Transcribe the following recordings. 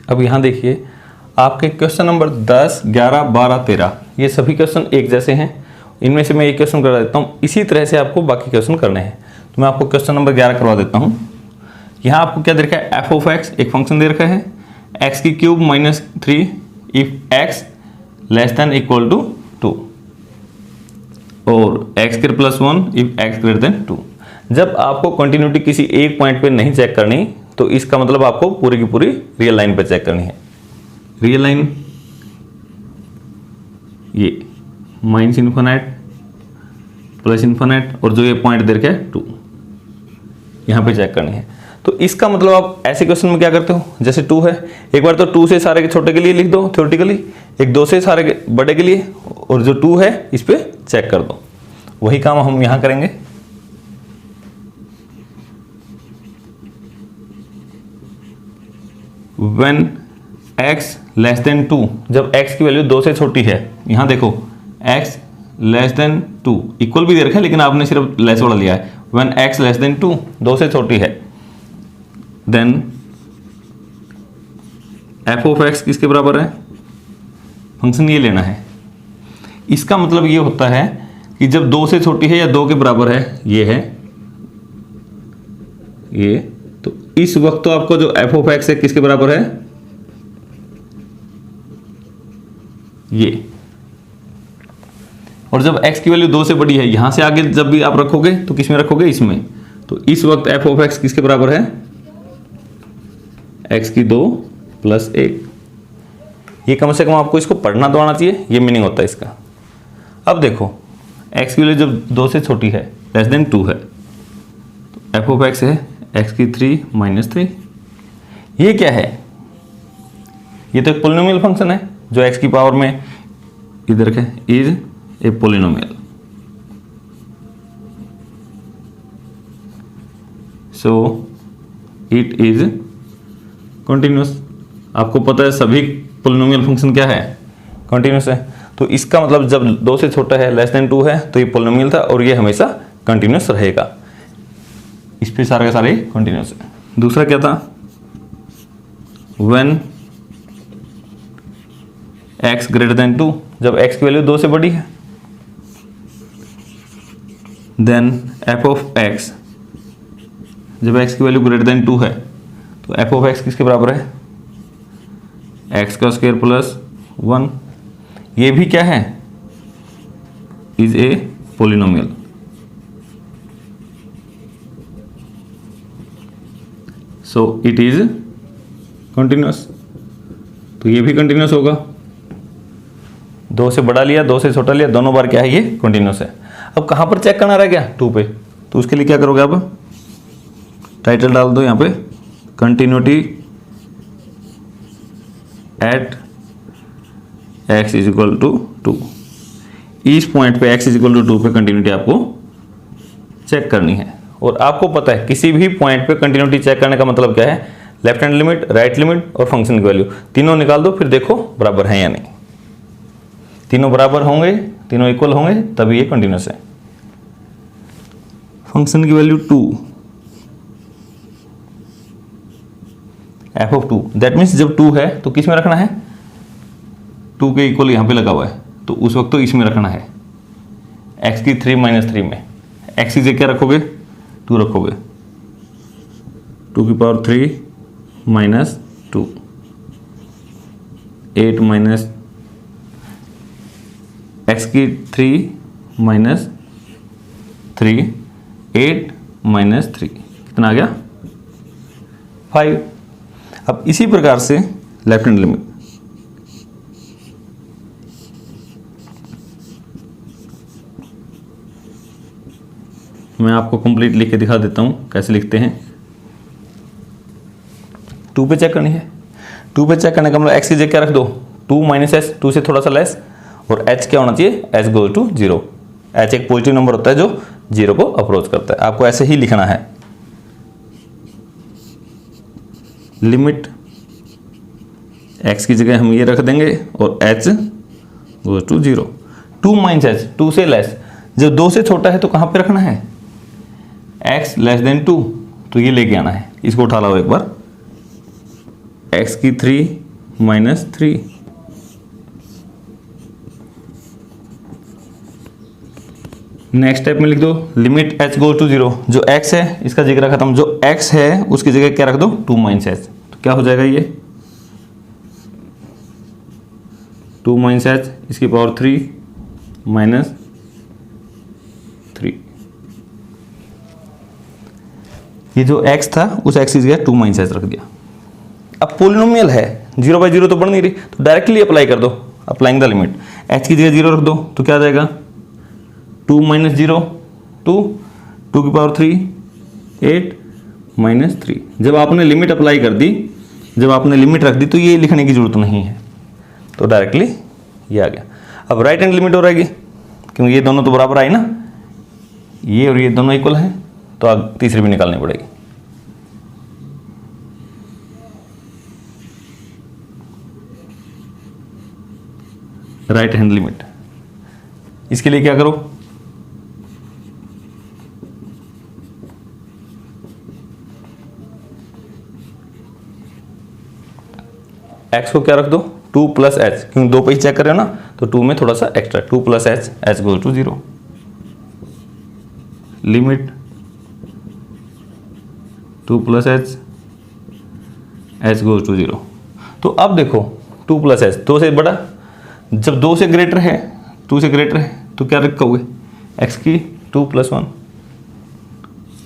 अब यहाँ देखिए आपके क्वेश्चन नंबर 10, 11, 12, 13 ये सभी क्वेश्चन एक जैसे हैं। इनमें से मैं एक क्वेश्चन करवा देता हूँ, इसी तरह से आपको बाकी क्वेश्चन करने हैं। तो मैं आपको क्वेश्चन नंबर 11 करवा देता हूँ। यहाँ आपको क्या दे रखा है, एफ ऑफ एक्स एक फंक्शन दे रखा है, एक्स की cube minus 3 if x less than equal to 2 और x square plus 1 if x greater than 2। जब आपको कंटिन्यूटी किसी एक पॉइंट पे नहीं चेक करनी तो इसका मतलब आपको पूरी की पूरी रियल लाइन पे चेक करनी है। रियल लाइन ये माइनस इन्फिनिट प्लस इन्फिनिट और जो ये पॉइंट दे रखा है 2 यहाँ पे चेक करनी है। तो इसका मतलब आप ऐसे क्वेश्चन में क्या करते हो, जैसे 2 है, एक बार तो 2 से सारे के छोटे के लिए लिख दो थ्योरेटिकली, एक 2 से सारे के बड़े के लिए, और जो 2 है इस पे चेक कर दो। वही काम हम यहां करेंगे। When x लेस देन 2, जब x की वैल्यू 2 से छोटी है, यहां देखो x लेस देन 2 इक्वल भी दे रखा है लेकिन आपने सिर्फ लेस वाला लिया है। When x लेस देन 2 2 से छोटी है, देन f ऑफ x किसके बराबर है, फंक्शन ये लेना है। इसका मतलब ये होता है कि जब 2 से छोटी है या 2 के बराबर है, ये है ये, तो इस वक्त तो आपको जो f ऑफ x है किसके बराबर है, ये। और जब x की वैल्यू 2 से बड़ी है, यहां से आगे जब भी आप रखोगे तो किस में रखोगे, इसमें। तो इस वक्त f ऑफ x किसके बराबर है, x की 2 प्लस 1। ये कम से कम आपको इसको पढ़ना तो आना चाहिए, ये मीनिंग होता है इसका। अब देखो x की वैल्यू जब 2 से छोटी है, लेस देन 2 है, तो f ऑफ x है x की 3 माइनस 3। ये क्या है, ये तो एक पोलिनोमियल फंक्शन है जो x की पावर में इधर है, is a polynomial. So it is continuous. आपको पता है सभी पोलिनोमियल फंक्शन क्या है, कंटिन्यूअस है। तो इसका मतलब जब 2 से छोटा है, लेस देन 2 है, तो ये पोलिनोमियल था और ये हमेशा कंटिन्यूअस रहेगा। इस पे सारे के सारे कंटिन्यूअस है। दूसरा क्या था, व्हेन x ग्रेटर देन 2, जब x की वैल्यू 2 से बड़ी है, देन f ऑफ x, जब x की वैल्यू ग्रेटर देन 2 है, तो f ऑफ x किसके बराबर है, x का स्क्वायर प्लस 1। ये भी क्या है, is a polynomial. So it is continuous. तो ये भी कंटिन्यूअस होगा। 2 से बड़ा लिया, 2 से छोटा लिया, दोनों बार क्या है, ये कंटिन्यूअस है। अब कहां पर चेक करना रह गया, 2 पे। तो उसके लिए क्या करोगे आप, टाइटल डाल दो यहां पे, continuity at x is equal to 2। इस पॉइंट पे x इज इक्वल टू 2 पे कंटिन्यूटी आपको चेक करनी है। और आपको पता है किसी भी पॉइंट पे कंटिन्यूटी चेक करने का मतलब क्या है, left hand limit, right limit और फंक्शन की वैल्यू तीनों निकाल दो, फिर देखो बराबर है या नहीं। तीनों बराबर होंगे, तीनों इक्वल होंगे, तभी ये कंटिन्यूअस है। फंक्शन की value 2, f of 2, that means जब 2 है तो किस में रखना है, 2 के इक्वल यहां पे लगा हुआ है, तो उस वक्त तो इसमें रखना है, x की 3 माइनस 3 में। x की जगह क्या रखोगे, 2 रखोगे, 2 की पावर 3 माइनस 2, 8 माइनस x की 3 माइनस 3, 8 माइनस 3 कितना आ गया, 5। अब इसी प्रकार से लेफ्ट हैंड लिमिट, मैं आपको कंप्लीट लिख के दिखा देता हूं कैसे लिखते हैं। 2 पे चेक करनी है। 2 पे चेक करने का मतलब x की जगह क्या रख दो, 2 माइनस एच, 2 से थोड़ा सा लेस, और h क्या होना चाहिए, h गोज टू 0। h एक पॉजिटिव नंबर होता है जो 0 को अप्रोच करता है। आपको ऐसे ही लिखना है, लिमिट x की जगह हम ये रख देंगे और h goes to 0। 2 minus h, 2 से लेस, जब 2 से छोटा है तो कहां पे रखना है, x लेस देन 2, तो ये लेके आना है। इसको उठा लाओ एक बार, एक्स की 3 माइनस 3। नेक्स्ट स्टेप में लिख दो लिमिट h गोज टू 0। जो x है इसका जिक्र खत्म, जो x है उसकी जगह क्या रख दो 2 माइनस h। तो क्या हो जाएगा ये 2 माइनस h इसकी पावर 3 माइनस 3। ये जो x था उस x की जगह 2 माइनस h रख दिया। अब पोलिनोमियल है 0 बाई 0 तो बढ़ नहीं रही, तो डायरेक्टली अप्लाई कर दो, अप्लाइंग द लिमिट। h की जगह 0 रख दो तो क्या आ जाएगा 2 माइनस 0 2 की पावर 3 8 माइनस 3। जब आपने लिमिट अप्लाई कर दी, जब आपने लिमिट रख दी तो ये लिखने की जरूरत नहीं है, तो डायरेक्टली ये आ गया। अब राइट हैंड लिमिट हो रहेगी क्योंकि ये दोनों तो बराबर आई ना, ये और ये दोनों इक्वल हैं, तो अब तीसरी भी निकालनी पड़ेगी। राइट हैंड लिमिट, इसके लिए क्या करो x को क्या रख दो 2 प्लस एच, क्योंकि दो पे ही चेक कर रहे हो ना, तो 2 में थोड़ा सा extra 2 plus h, h goes to 0। Limit 2 plus h, h goes to 0। तो अब देखो 2 प्लस एच 2 से बड़ा, जब 2 से ग्रेटर है 2 से ग्रेटर है तो क्या रखोगे x की 2 प्लस 1।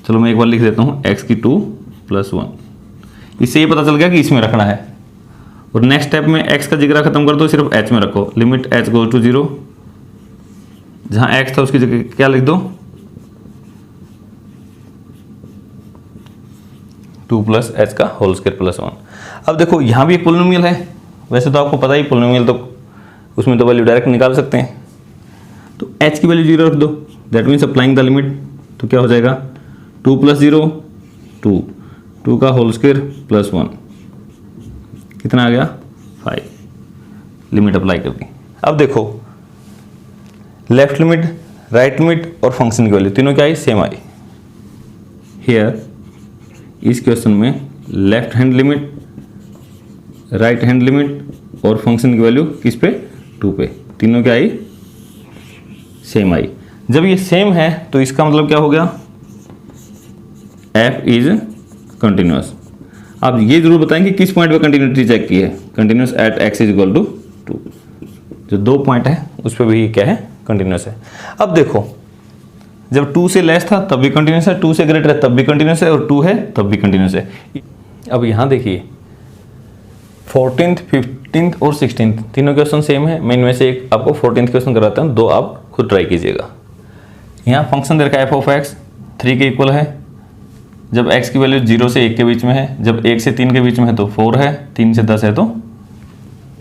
चलो मैं एक बार लिख देता हूँ x की 2 प्लस 1। इससे ये पता चल गया कि इसमें रखना है। और नेक्स्ट स्टेप में x का जिक्र खत्म कर दो, सिर्फ h में रखो। लिमिट h गोज टू 0, जहां x था उसकी जगह क्या लिख दो 2 प्लस एच का होल स्क्वायर प्लस 1। अब देखो यहाँ भी एक पोलिनोमियल है, वैसे तो आपको पता ही पोलिनोमियल तो उसमें तो वैल्यू डायरेक्ट निकाल सकते हैं। तो h की वैल्यू 0 रख दो, that means applying the limit, तो क्या हो जाएगा 2 प्लस 0 2 का होल स्क्वायर प्लस 1, कितना आ गया 5। लिमिट अप्लाई कर दी। अब देखो लेफ्ट लिमिट, राइट लिमिट और फंक्शन की वैल्यू तीनों क्या आई सेम आई। हियर इस क्वेश्चन में left hand limit, right hand limit और फंक्शन की वैल्यू किस पे 2 पे, तीनों क्या आई सेम आई। जब ये सेम है तो इसका मतलब क्या हो गया f इज कंटिन्यूअस। आप ये जरूर बताएंगे किस पॉइंट पे कंटिन्यूटी चेक की है, continuous at x is equal to 2। जो 2 पॉइंट है उस पर भी क्या है कंटिन्यूअस है। अब देखो जब 2 से लेस था तब भी कंटिन्यूअस है, 2 से ग्रेटर है तब भी कंटिन्यूअस है, और 2 है तब भी कंटिन्यूअस है। अब यहाँ देखिए 14th 15th और 16th तीनों क्वेश्चन सेम है। मैं इनमें से एक आपको 14th क्वेश्चन कराता हूँ, 2 आप खुद ट्राई कीजिएगा। यहाँ फंक्शन दे रखा है f ऑफ x 3 के इक्वल है, जब x की वैल्यू 0 से 1 के बीच में है, जब 1 से 3 के बीच में है तो 4 है, 3 से 10 है तो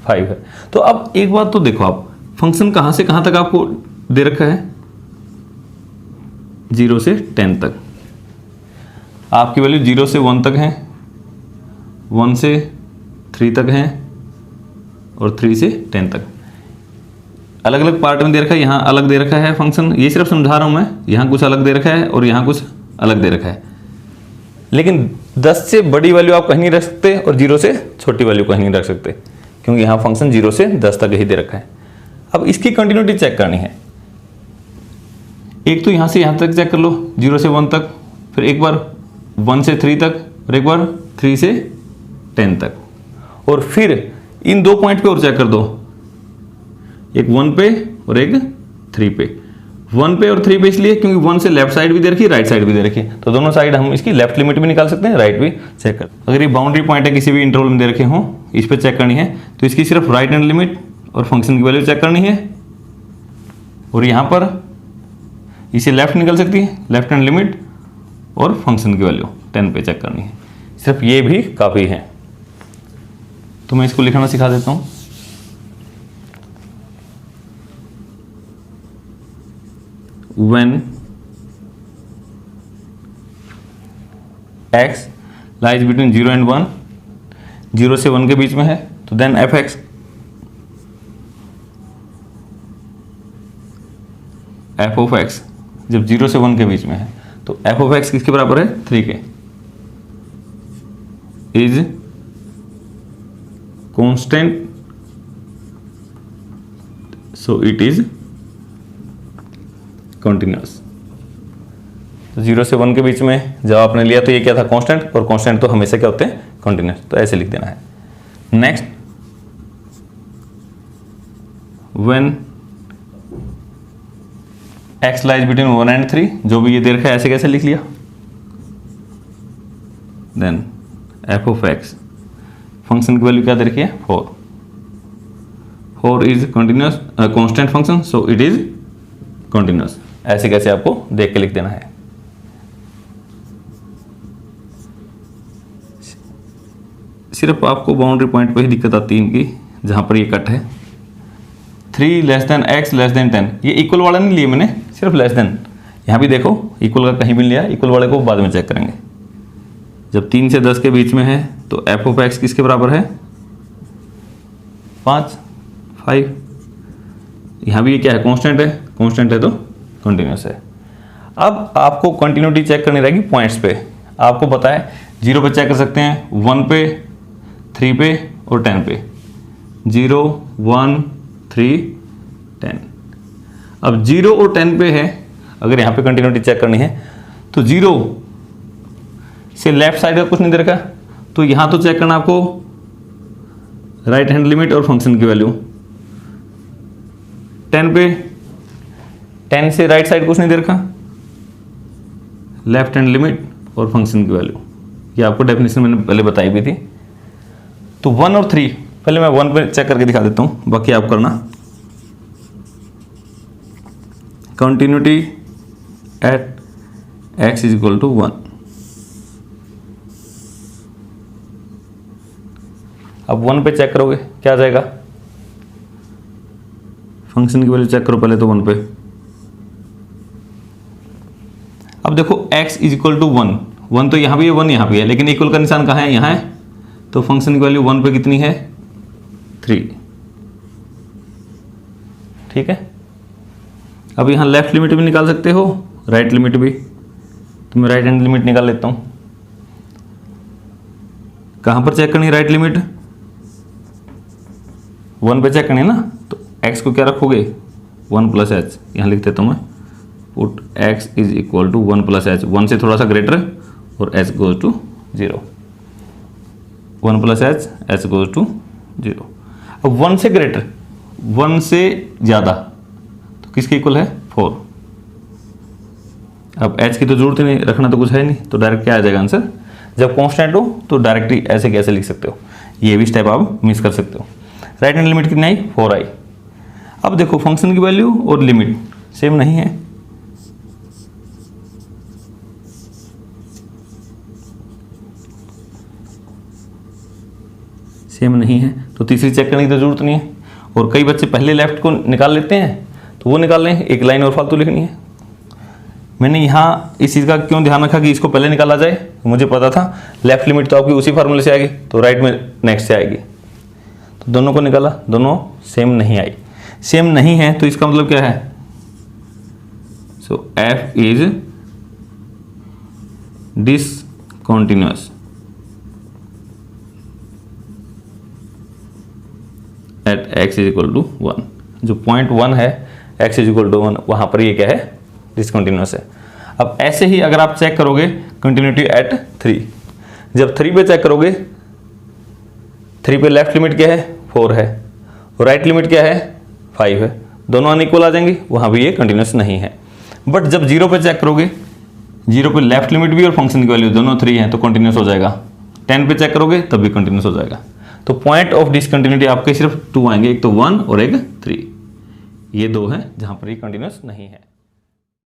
5 है। तो अब एक बात तो देखो, आप फंक्शन कहाँ से कहाँ तक आपको दे रखा है 0 से 10 तक। आपकी वैल्यू 0 से 1 तक है, 1 से 3 तक है और 3 से 10 तक। अलग अलग पार्ट में दे रखा है, यहाँ अलग दे रखा है फंक्शन, ये सिर्फ समझा रहा हूँ मैं। यहाँ कुछ अलग दे रखा है और यहाँ कुछ अलग दे रखा है, लेकिन 10 से बड़ी वैल्यू आप कहीं नहीं रख सकते और 0 से छोटी वैल्यू कहीं नहीं रख सकते, क्योंकि यहाँ फंक्शन 0 से 10 तक ही दे रखा है। अब इसकी कंटिन्यूटी चेक करनी है। एक तो यहाँ से यहाँ तक चेक कर लो 0 से 1 तक, फिर एक बार 1 से 3 तक और एक बार 3 से 10 तक, और फिर इन 2 पॉइंट पे और चेक कर दो, एक 1 पे और एक 3 पे। 1 पे और 3 पे इसलिए क्योंकि 1 से लेफ्ट साइड भी दे रखी है, राइट साइड भी दे रखी है, तो दोनों साइड हम इसकी लेफ्ट लिमिट भी निकाल सकते हैं, राइट भी चेक कर। अगर ये बाउंड्री पॉइंट है किसी भी इंटरवल में दे रखे हों, इस पे चेक करनी है, तो इसकी सिर्फ राइट हैंड लिमिट और फंक्शन की वैल्यू चेक करनी है, और यहाँ पर इसे लेफ्ट निकल सकती है, लेफ्ट हैंड लिमिट और फंक्शन की वैल्यू 10 पे चेक करनी है। सिर्फ ये भी काफ़ी है। तो मैं इसको लिखना सिखा देता हूँ। When x lies between 0 and 1, 0 से 1 के बीच में है, तो then fx f of x जब 0 से 1 के बीच में है तो f of x किसके बराबर है 3 के, is constant, so it is continuous. 0 से 1 के बीच में जब आपने लिया तो ये क्या था, कांस्टेंट, और कांस्टेंट तो हमेशा क्या होते हैं, कंटिन्यूअस, तो ऐसे लिख देना है। Next, when x lies between 1 and 3, जो भी ये दे रखा है ऐसे कैसे लिख लिया। Then f of x, function की वैल्यू क्या दे रखी है, 4 is continuous, constant function, so it is continuous. ऐसे कैसे आपको देख के लिख देना है। सिर्फ आपको बाउंड्री पॉइंट पे ही दिक्कत आती है इनकी, जहां पर ये कट है। 3 less than x less than 10, ये इक्वल वाला नहीं लिए मैंने, सिर्फ लेस देन। यहाँ भी देखो इक्वल का कहीं भी नहीं लिया, इक्वल वाले को बाद में चेक करेंगे। जब 3 से 10 के बीच में है तो f ऑफ x किसके बराबर है, 5। यहाँ भी ये क्या है, कांस्टेंट है, कांस्टेंट है तो कंटिन्यूअस है। अब आपको कंटिन्यूटी चेक करनी रहेगी पॉइंट्स पे। आपको पता है 0 पे चेक कर सकते हैं, 1 पे, 3 पे और 10 पे। 0, 1, 3, 10। अब 0 और 10 पे है, अगर यहाँ पे कंटिन्यूटी चेक करनी है तो 0 से लेफ्ट साइड का कुछ नहीं दे रखा, तो यहाँ तो चेक करना आपको राइट हैंड लिमिट और फंक्शन की वैल्यू। 10 पे, 10 से राइट साइड कुछ नहीं दे रखा, लेफ्ट हैंड लिमिट और फंक्शन की वैल्यू। ये आपको डेफिनेशन मैंने पहले बताई भी थी। तो 1 और 3, पहले मैं 1 पे चेक करके दिखा देता हूँ, बाकी आप करना। Continuity at x is equal to 1। अब 1 पे चेक करोगे क्या आ जाएगा, फंक्शन की वैल्यू चेक करो पहले तो 1 पे। अब देखो x इज इक्वल टू 1, 1 तो यहाँ भी है, 1 यहाँ भी है, लेकिन इक्वल का निशान कहाँ है, यहाँ है। तो फंक्शन की वैल्यू 1 पे कितनी है, 3। ठीक है। अब यहाँ लेफ्ट लिमिट भी निकाल सकते हो, राइट लिमिट भी। तो मैं राइट हैंड लिमिट निकाल लेता हूँ। कहाँ पर चेक करनी है राइट लिमिट, 1 पे चेक करनी है ना। तो x को क्या रखोगे, 1 प्लस एच, यहाँ लिख देता हूँ मैं। Put x is equal to 1 plus h, 1 से थोड़ा सा ग्रेटर और h goes to 0। 1 plus h goes to 0। अब 1 से ग्रेटर, 1 से ज़्यादा तो किसके इक्वल है, 4। अब h की तो जरूरत ही नहीं, रखना तो कुछ है नहीं, तो डायरेक्ट क्या आ जाएगा आंसर। जब कांस्टेंट हो तो डायरेक्टली ऐसे कैसे लिख सकते हो, ये भी स्टेप आप मिस कर सकते हो। राइट हैंड लिमिट कितनी आई, 4 आई। अब देखो फंक्शन की वैल्यू और लिमिट सेम नहीं है। सेम नहीं है तो तीसरी चेक करने की तो जरूरत नहीं है। और कई बच्चे पहले लेफ्ट को निकाल लेते हैं, तो वो निकाल लें, एक लाइन और फालतू लिखनी है। मैंने यहाँ इस चीज़ का क्यों ध्यान रखा कि इसको पहले निकाला जाए, मुझे पता था लेफ्ट लिमिट तो आपकी उसी फार्मूले से आएगी, तो राइट में नेक्स्ट से आएगी। तो दोनों को निकाला, दोनों सेम नहीं आई। सेम नहीं है तो इसका मतलब क्या है, so f is discontinuous at x is equal to 1। जो पॉइंट 1 है, x इज इक्वल टू 1, वहाँ पर ये क्या है, डिसकंटिन्यूअस है। अब ऐसे ही अगर आप चेक करोगे कंटिन्यूटी एट 3, जब 3 पे चेक करोगे, 3 पे लेफ्ट लिमिट क्या है, 4 है, और राइट लिमिट क्या है, 5 है। दोनों अनइक्वल आ जाएंगे, वहाँ भी ये कंटिन्यूअस नहीं है। बट जब 0 पे चेक करोगे, 0 पे लेफ्ट लिमिट भी और फंक्शन की वैल्यू दोनों 3 हैं, तो कंटिन्यूअस हो जाएगा। 10 पे चेक करोगे तब भी कंटिन्यूअस हो जाएगा। तो पॉइंट ऑफ डिसकंटिन्यूटी आपके सिर्फ 2 आएंगे, एक तो 1 और एक 3। ये 2 हैं जहाँ पर ये कंटिन्यूअस नहीं है।